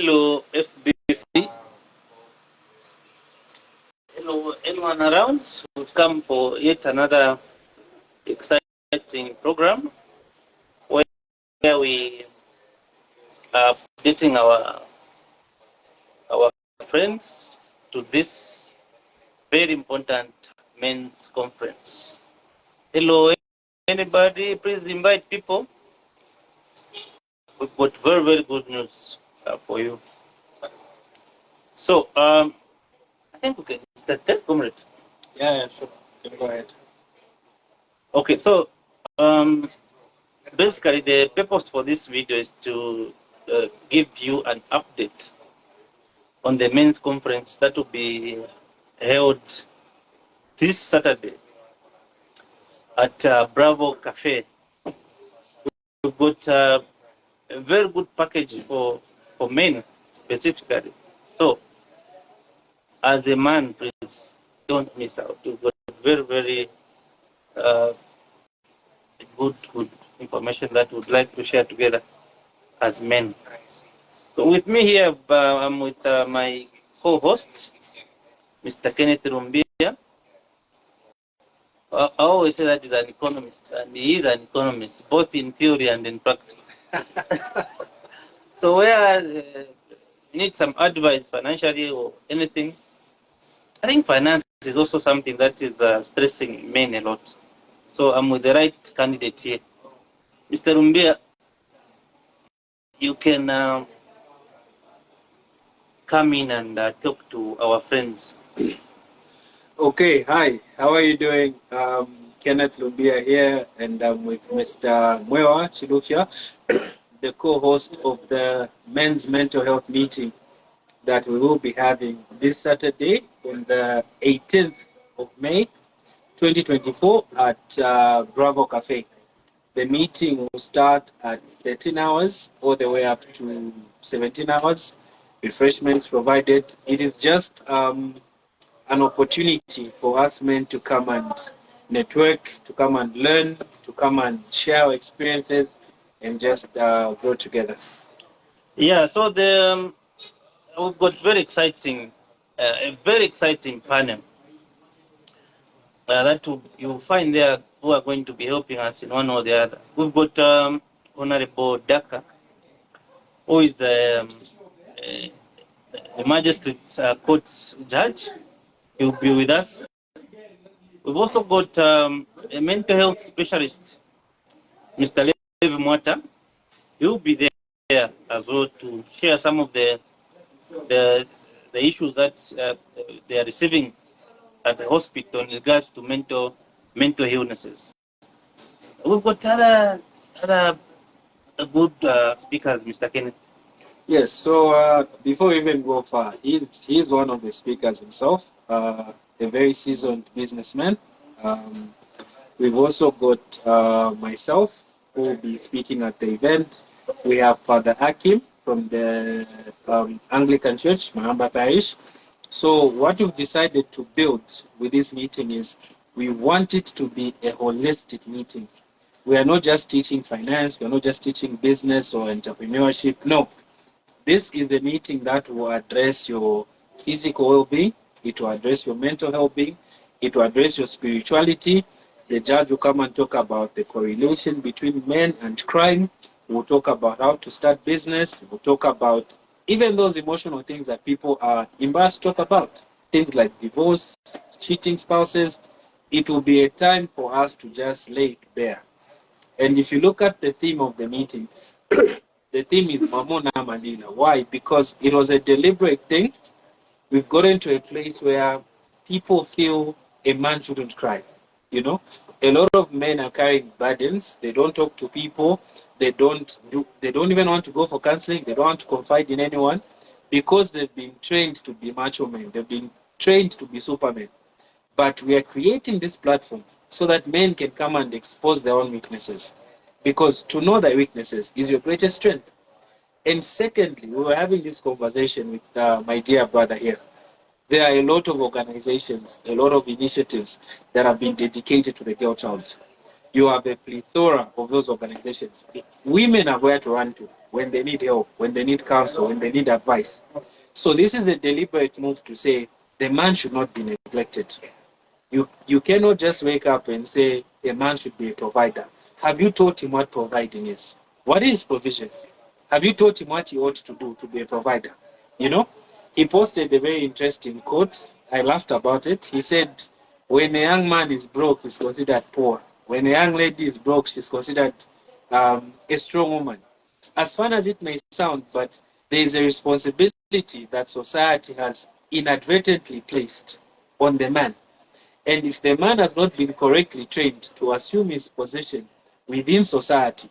Hello, FB. Hello, anyone around? We've come for yet another exciting program where we are updating our friends to this very important men's conference. Hello, anybody? Please invite people. We've got very good news for you. So, I think we can start that, comrade. Yeah, sure. You can go ahead. Okay, so basically the purpose for this video is to give you an update on the men's conference that will be held this Saturday at Bravo Cafe. We've got a very good package for men specifically. So, as a man, please don't miss out. We've got very uh, good information that we'd like to share together as men. So with me here, I'm with my co-host, Mr. Kenneth Rumbia. I always say that he's an economist, and he is an economist, both in theory and in practice. So where you need some advice financially or anything, I think finance is also something that is stressing men a lot. So I'm with the right candidate here. Mr. Rumbia, you can come in and talk to our friends. Okay, hi. How are you doing? Kenneth Lumbia here, and I'm with Mr. Mwewa Chilufya, the co-host of the Men's Mental Health Meeting that we will be having this Saturday on the 18th of May, 2024 at Bravo Cafe. The meeting will start at 13 hours all the way up to 17 hours. Refreshments provided. It is just an opportunity for us men to come and network, to come and learn, to come and share our experiences and just grow together. Yeah, so we've got a very exciting panel that you'll find there who are going to be helping us in one or the other. We've got Honorable Daka, who is the magistrate's court judge. He'll be with us. We've also got a mental health specialist, Mr. Levi Mwata. He'll be there as well to share some of the issues that they are receiving at the hospital in regards to mental illnesses. We've got other good speakers, Mr. Kenneth. Yes, so before we even go far, he's one of the speakers himself, a very seasoned businessman. Um, we've also got myself, who will be speaking at the event. We have Father Akim from the Anglican Church, Mahamba Parish. So what we've decided to build with this meeting is we want it to be a holistic meeting. We are not just teaching finance, we are not just teaching business or entrepreneurship. No, this is the meeting that will address your physical well-being, it will address your mental well-being, it will address your spirituality. The judge will come and talk about the correlation between men and crime. We'll talk about how to start business. We'll talk about even those emotional things that people are embarrassed to talk about. Things like divorce, cheating spouses. It will be a time for us to just lay it bare. And if you look at the theme of the meeting, the theme is Mamona Manila. Why? Because it was a deliberate thing. We've gotten to a place where people feel a man shouldn't cry. You know, a lot of men are carrying burdens. They don't talk to people. They don't even want to go for counseling. They don't want to confide in anyone because they've been trained to be macho men. They've been trained to be supermen. But we are creating this platform so that men can come and expose their own weaknesses. Because to know their weaknesses is your greatest strength. And secondly, we were having this conversation with my dear brother here. There are a lot of organizations, a lot of initiatives that have been dedicated to the girl child. you have a plethora of those organizations. Women are where to run to when they need help, when they need counsel, when they need advice. So this is a deliberate move to say the man should not be neglected. You cannot just wake up and say a man should be a provider. Have you taught him what providing is? What is provisions? Have you taught him what he ought to do to be a provider? You know, he posted a very interesting quote. I laughed about it. He said, when a young man is broke, he's considered poor. When a young lady is broke, she's considered a strong woman. As fun as it may sound, but there is a responsibility that society has inadvertently placed on the man. And if the man has not been correctly trained to assume his position within society,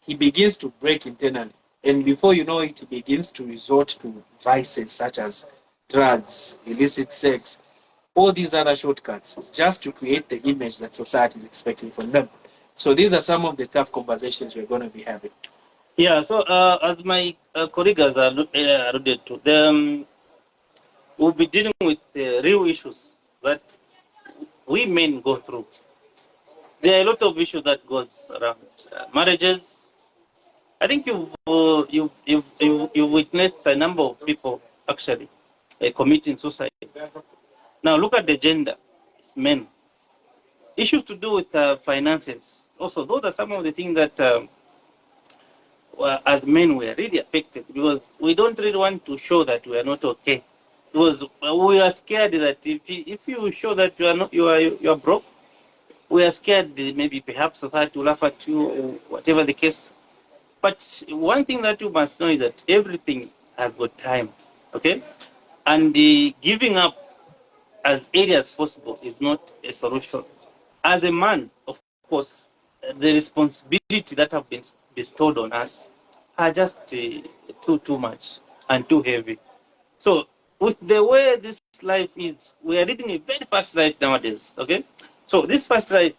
he begins to break internally. And before you know it, he begins to resort to vices such as drugs, illicit sex, all these other shortcuts, just to create the image that society is expecting from them. So these are some of the tough conversations we're going to be having. Yeah, so as my colleagues alluded to, we'll be dealing with real issues that we men go through. There are a lot of issues that goes around marriages. I think you've witnessed a number of people actually committing suicide. Now look at the gender, it's men. Issues to do with finances. Also, those are some of the things that as men we are really affected because we don't really want to show that we are not okay. Because we are scared that if you show that you are broke, we are scared that maybe perhaps society will laugh at you or whatever the case. But one thing that you must know is that everything has got time, okay? And giving up as early as possible is not a solution. As a man, of course, the responsibility that have been bestowed on us are just too much and too heavy. So with the way this life is, we are leading a very fast life nowadays. Okay, so this fast life,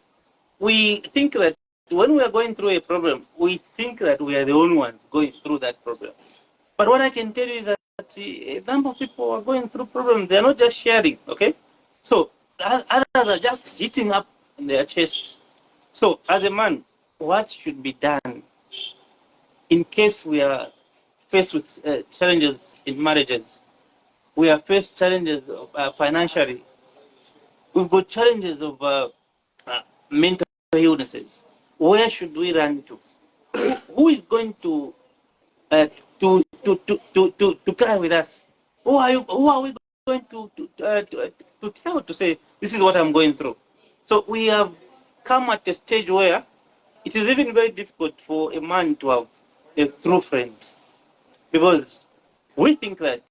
we think that when we are going through a problem, we think that we are the only ones going through that problem. But what I can tell you is that a number of people are going through problems. They are not just sharing. Okay, so others are just hitting up in their chests. So as a man, what should be done in case we are faced with challenges in marriages? We are faced challenges of, financially. We've got challenges of uh, mental illnesses. Where should we run to? Who is going uh, to cry with us? Who are we going to tell to say this is what I'm going through? So we have come at a stage where it is even very difficult for a man to have a true friend because we think that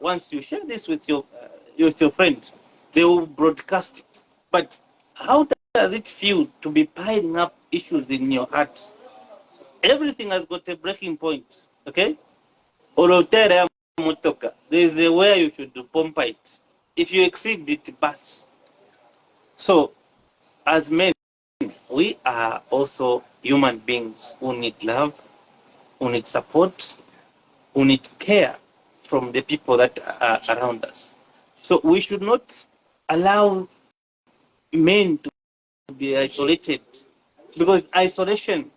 once you share this with your friend, they will broadcast it. But how does it feel to be piling up issues in your heart? Everything has got a breaking point. Okay? There is a where you should pump it. If you exceed it, bus. So as men, we are also human beings who need love, who need support, who need care from the people that are around us. So we should not allow men to be isolated because isolation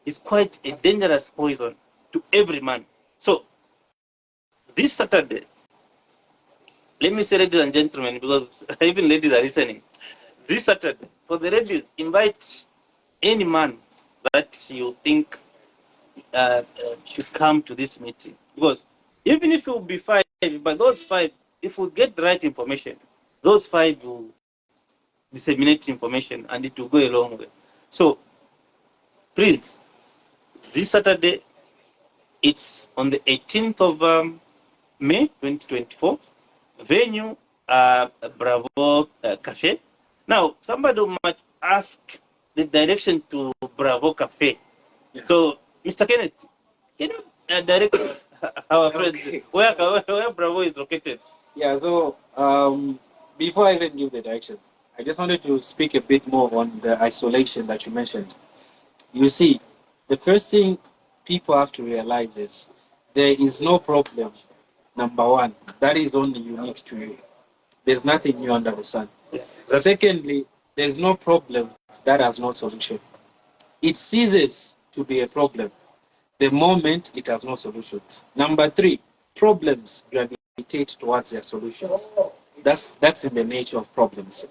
is quite a dangerous poison to every man. So this Saturday, let me say, ladies and gentlemen, because even ladies are listening. This Saturday, for the ladies, invite any man that you think should come to this meeting. Because even if it will be 5, but those 5, if we get the right information, those 5 will disseminate information and it will go a long way. So please, this Saturday, it's on the 18th of May 2024. Venue, Bravo Cafe. Now, somebody might ask the direction to Bravo Cafe. Yeah. So, Mr. Kenneth, can you direct our friends where Bravo is located? Yeah, so before I even give the directions, I just wanted to speak a bit more on the isolation that you mentioned. You see, the first thing people have to realize is there is no problem, number one, that is only unique to you. There's nothing new under the sun. Yeah, exactly. Secondly, there's no problem that has no solution. It ceases to be a problem the moment it has no solutions. Number three, problems gravitate towards their solutions. That's in the nature of problems.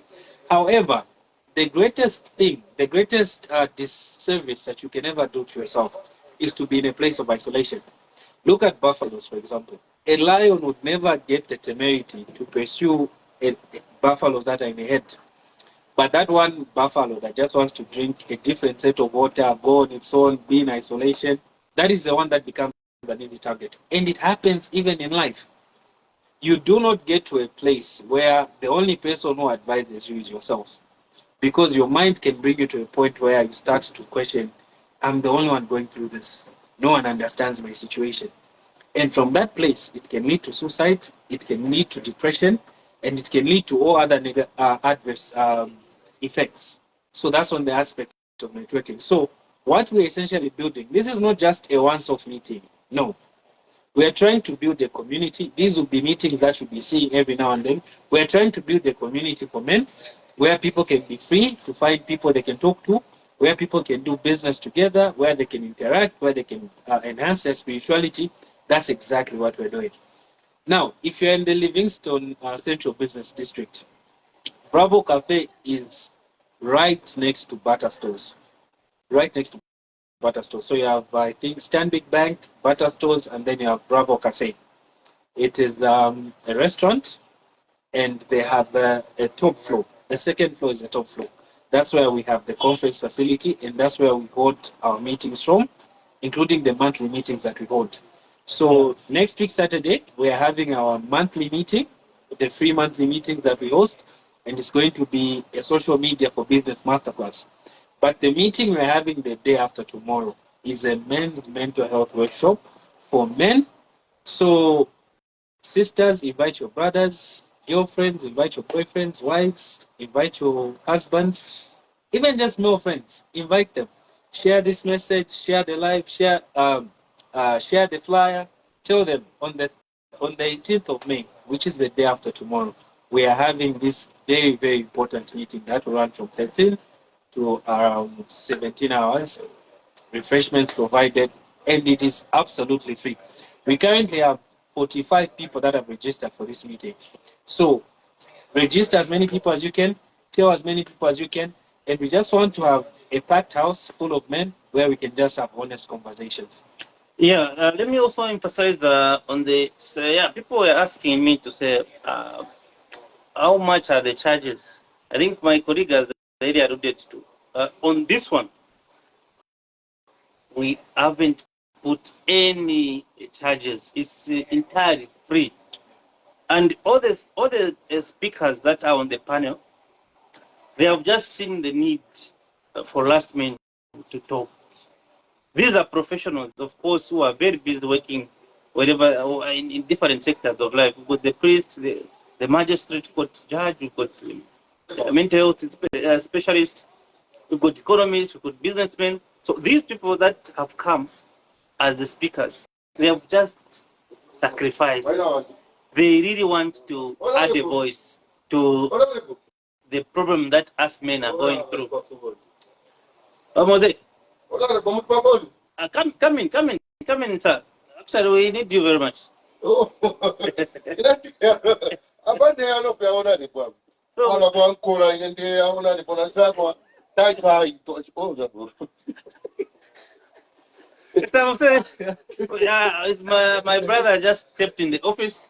However, the greatest thing, the greatest disservice that you can ever do to yourself is to be in a place of isolation. Look at buffaloes, for example. A lion would never get the temerity to pursue buffaloes that are in a herd. But that one buffalo that just wants to drink a different set of water, go on its own, be in isolation, that is the one that becomes an easy target. And it happens even in life. You do not get to a place where the only person who advises you is yourself. Because your mind can bring you to a point where you start to question, I'm the only one going through this. No one understands my situation. And from that place, it can lead to suicide, it can lead to depression, and it can lead to all other adverse effects. So that's on the aspect of networking. So what we're essentially building, this is not just a once-off meeting. No, we are trying to build a community. These will be meetings that you'll be seeing every now and then. We're trying to build a community for men where people can be free to find people they can talk to, where people can do business together, where they can interact, where they can enhance their spirituality. That's exactly what we're doing. Now, if you're in the Livingstone Central Business District, Bravo Cafe is right next to Butter Stores. Right next to Butter Stores. So you have, I think, Stanbic Bank, Butter Stores, and then you have Bravo Cafe. It is a restaurant, and they have a top floor. The second floor is the top floor. That's where we have the conference facility, and that's where we hold our meetings from, including the monthly meetings that we hold. So next week, Saturday, we are having our monthly meeting, the free monthly meetings that we host, and it's going to be a social media for business masterclass. But the meeting we're having the day after tomorrow is a men's mental health workshop for men. So sisters, invite your brothers, girlfriends, invite your boyfriends, wives, invite your husbands, even just male friends, invite them. Share this message, share the live, share the flyer. Tell them on the 18th of May, which is the day after tomorrow, we are having this very, very important meeting that will run from 13th to around 17 hours. Refreshments provided, and it is absolutely free. We currently have 45 people that have registered for this meeting. So register as many people as you can, tell as many people as you can, and we just want to have a packed house full of men where we can just have honest conversations. Yeah, let me also emphasize on the, so yeah, people were asking me to say, how much are the charges? I think my colleague has already alluded to. On this one, we haven't put any charges. It's entirely free. And all the speakers that are on the panel, they have just seen the need for last minute to talk. These are professionals, of course, who are very busy working wherever in different sectors of life. We've got the priest, the magistrate, we've got judge, we've got mental health specialist, we've got economists, we've got businessmen. So these people that have come as the speakers, they have just sacrificed. They really want to add a voice to the problem that us men are going through. Come in, sir. Actually, we need you very much. So, yeah, my brother just stepped in the office.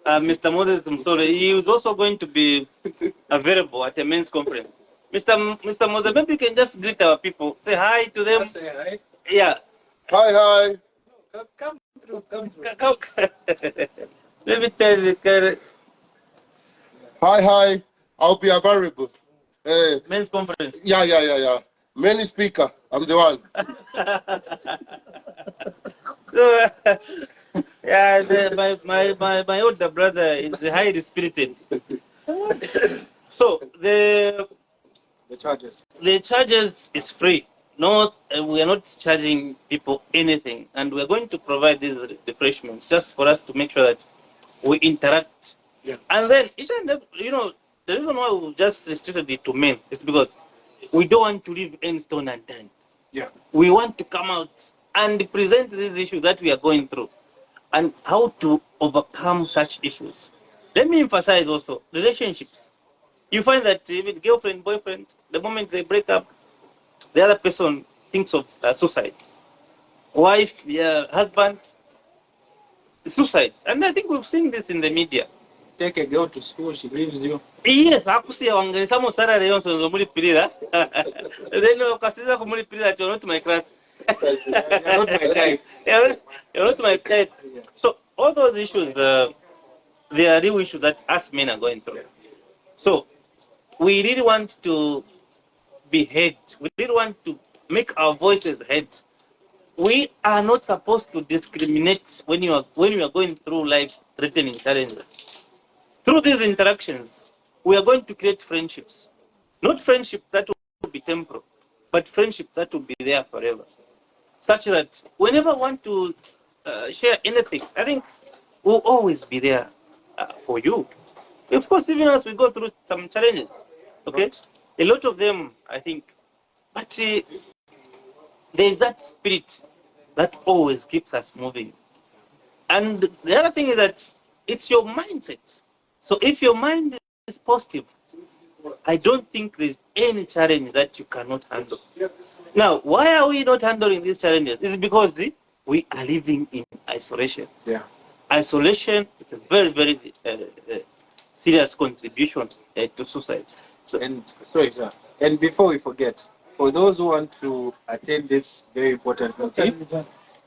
Mr. Moses Mtore, he was also going to be available at a men's conference. Mr. Moses, maybe you can just greet our people. Say hi to them. Say hi. Yeah. Hi. Come through. Let me tell you. Hi. I'll be available. Men's conference. Yeah. Many speaker. I'm the one. So, yeah, my older brother is highly spirited. So the charges is free. No, we are not charging people anything, and we are going to provide these refreshments just for us to make sure that we interact. Yeah. And then each and every, the reason why we just restricted it to men is because we don't want to leave any stone unturned. Yeah. We want to come out and present these issues that we are going through and how to overcome such issues. Let me emphasize also relationships. You find that even girlfriend, boyfriend, the moment they break up, the other person thinks of suicide. Wife, husband, suicide. And I think we've seen this in the media. Take a girl to school, she leaves you. Yes, akusiya wangeisa musara leyo nsonzo mulipirira. Then ukasiza kumulipirira you're not my class. You're not my type. You're not my type. Yeah. So all those issues, they are real issues that us men are going through. So we really want to be heard. We really want to make our voices heard. We are not supposed to discriminate when you are going through life-threatening challenges. Through these interactions, we are going to create friendships. Not friendships that will be temporal, but friendships that will be there forever. Such that whenever I want to share anything, I think we'll always be there for you. Of course, even as we go through some challenges, okay? A lot of them, I think, but there's that spirit that always keeps us moving. And the other thing is that it's your mindset. So if your mind is positive, I don't think there's any challenge that you cannot handle. Now, why are we not handling these challenges? It's because we are living in isolation. Yeah. Isolation is a very, very serious contribution to suicide. So, And sorry, sir. And before we forget, for those who want to attend this very important meeting,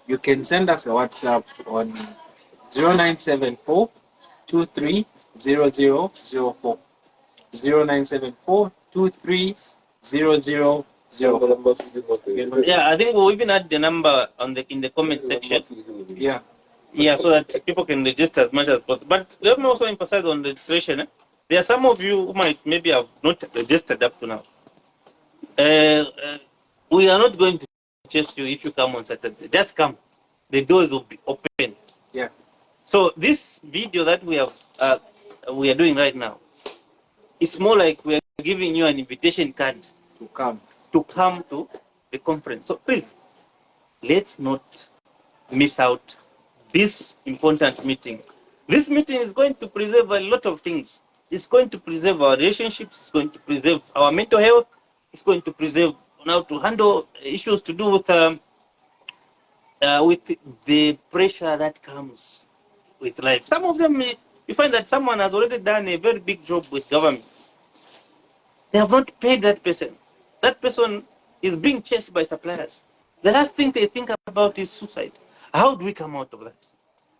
you can send us a WhatsApp on 0974 230004. 0974 230004. yeah, I think we'll even add the number in the comment section. Yeah. Yeah, so that people can register as much as possible. But let me also emphasize on registration. There are some of you who might maybe have not registered up to now. We are not going to chase you if you come on Saturday. Just come. The doors will be open. Yeah. So this video that we are doing right now, it's more like we are giving you an invitation card To come. to come to the conference. So please, let's not miss out this important meeting. This meeting is going to preserve a lot of things. It's going to preserve our relationships. It's going to preserve our mental health. It's going to preserve how to handle issues to do with the pressure that comes with life. Some of them, you find that someone has already done a very big job with government. They have not paid that person. That person is being chased by suppliers. The last thing they think about is suicide. How do we come out of that?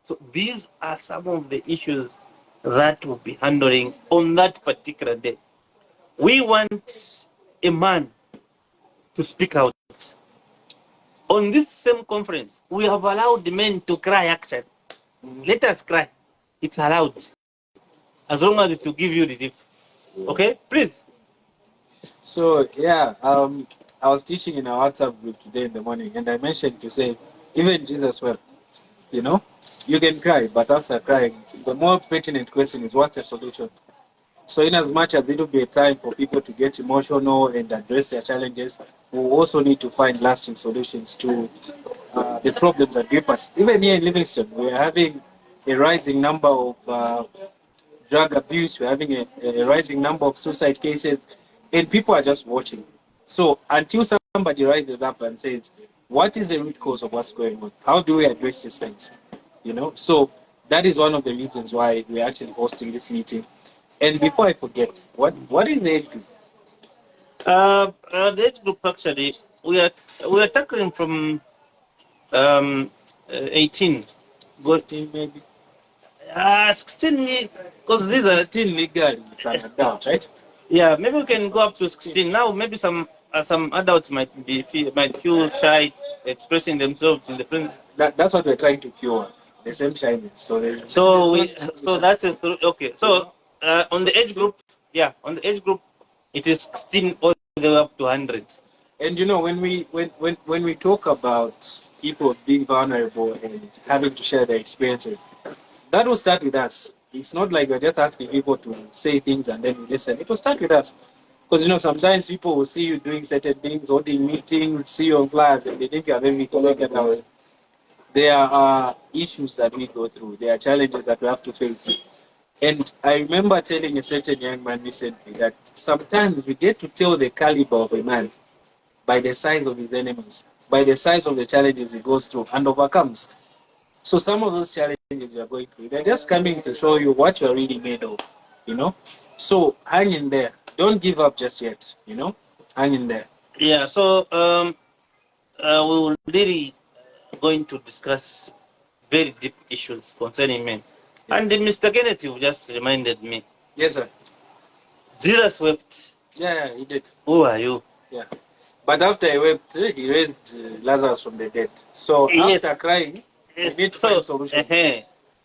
So these are some of the issues that we'll be handling on that particular day. We want a man to speak out. On this same conference, we have allowed the men to cry actually. Let us cry. It's allowed. As long as it will give you relief. Okay? Please. So yeah, I was teaching in our WhatsApp group today in the morning, and I mentioned to say, even Jesus wept. You know, you can cry, but after crying, the more pertinent question is, what's the solution? So, in as much as it will be a time for people to get emotional and address their challenges, we also need to find lasting solutions to the problems that grip us. Even here in Livingstone, we are having a rising number of drug abuse, we're having a rising number of suicide cases, and people are just watching. So until somebody rises up and says, what is the root cause of what's going on? How do we address these things? You know, so that is one of the reasons why we're actually hosting this meeting. And before I forget, what is the age group? The age group actually, we are tackling from 18. 16 maybe? 16, because these are 16 legally, it's an adult, right? yeah. Maybe we can go up to 16 now. Maybe some adults might feel shy expressing themselves in the presence. That's what we're trying to cure, the same shyness. So there's So that's it. Okay. So on the age group, yeah, on the age group, it is 16 all the way up to 100. And you know, when we talk about people being vulnerable and having to share their experiences, that will start with us. It's not like we're just asking people to say things and then we listen. It will start with us. Because sometimes people will see you doing certain things, holding meetings, see you on flyers, and they think you are very connected out. There are issues that we go through. There are challenges that we have to face. And I remember telling a certain young man recently that sometimes we get to tell the caliber of a man by the size of his enemies, by the size of the challenges he goes through and overcomes. So some of those challenges you are going through, they're just coming to show you what you're really made of. So hang in there. Don't give up just yet. Hang in there. Yeah, so we will really going to discuss very deep issues concerning men. Yeah. And Mr. Kenneth, you just reminded me. Yes, sir. Jesus wept. Yeah, he did. Who are you? Yeah. But after he wept, he raised Lazarus from the dead. So Yes. after crying, we need to find solution.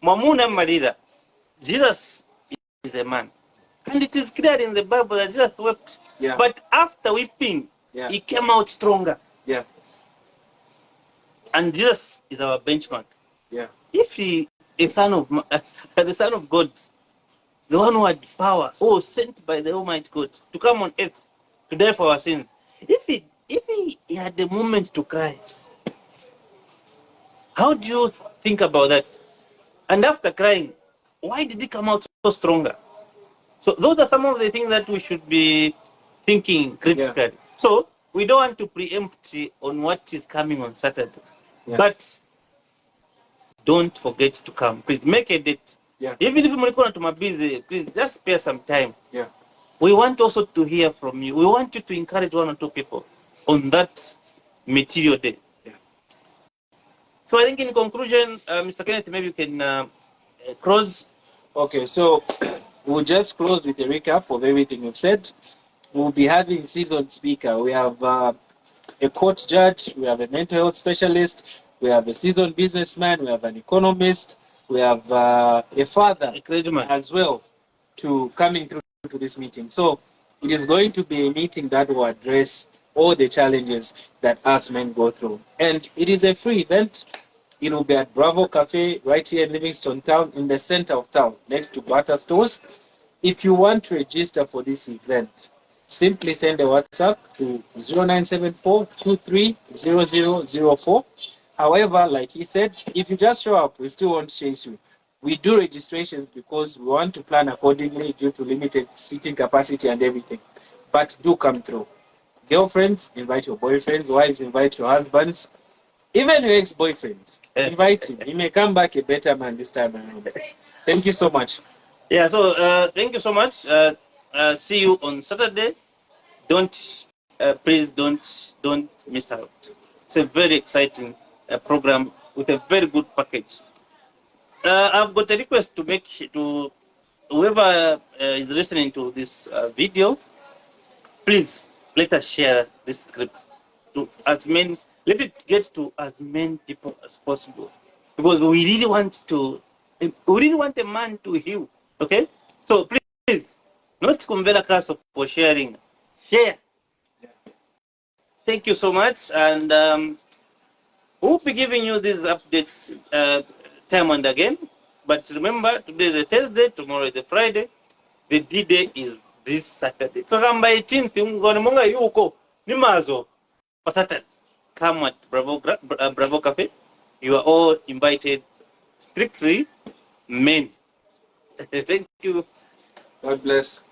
Mamuna Marida, Jesus is a man. And it is clear in the Bible that Jesus wept. Yeah. But after weeping, Yeah. he came out stronger. Yeah. And Jesus is our benchmark. Yeah. If he is the Son of God, the one who had power, who was sent by the Almighty God to come on earth to die for our sins, if he had the moment to cry, how do you think about that? And after crying, why did he come out so stronger? So those are some of the things that we should be thinking critically. Yeah. So we don't want to preempt on what is coming on Saturday. Yeah. But don't forget to come. Please make a date. Yeah. Even if you're not busy, please just spare some time. Yeah. We want also to hear from you. We want you to encourage one or two people on that material day. Yeah. So I think in conclusion, Mr. Kenneth, maybe you can close. Okay, so we'll just close with a recap of everything we've said. We'll be having seasoned speaker. We have a court judge, we have a mental health specialist, we have a seasoned businessman, we have an economist, we have a father as well to coming through to this meeting. So it is going to be a meeting that will address all the challenges that us men go through. And it is a free event. It will be at Bravo Cafe right here in Livingstone town, in the center of town, next to Butter Stores. If you want to register for this event, simply send a WhatsApp to 0974-230004. However, like he said, if you just show up, we still won't chase you. We do registrations because we want to plan accordingly due to limited seating capacity and everything. But do come through. Girlfriends, invite your boyfriends. Wives, invite your husbands. Even your ex-boyfriend, invite him. He may come back a better man this time around. Thank you so much. Yeah, so thank you so much. See you on Saturday. Please don't miss out. It's a very exciting program with a very good package. I've got a request to make to whoever is listening to this video. Please let us share this script to as many. Let it get to as many people as possible, because we really want a man to heal. Okay, so please, not convey Castle for sharing. Share. Thank you so much, and we'll be giving you these updates time and again. But remember, today is a Thursday, tomorrow is a Friday. The D-Day is this Saturday. Kagamba 18th, ngoni yuko ni mazo for Saturday. Come at Bravo Cafe. You are all invited. Strictly men. Thank you. God bless.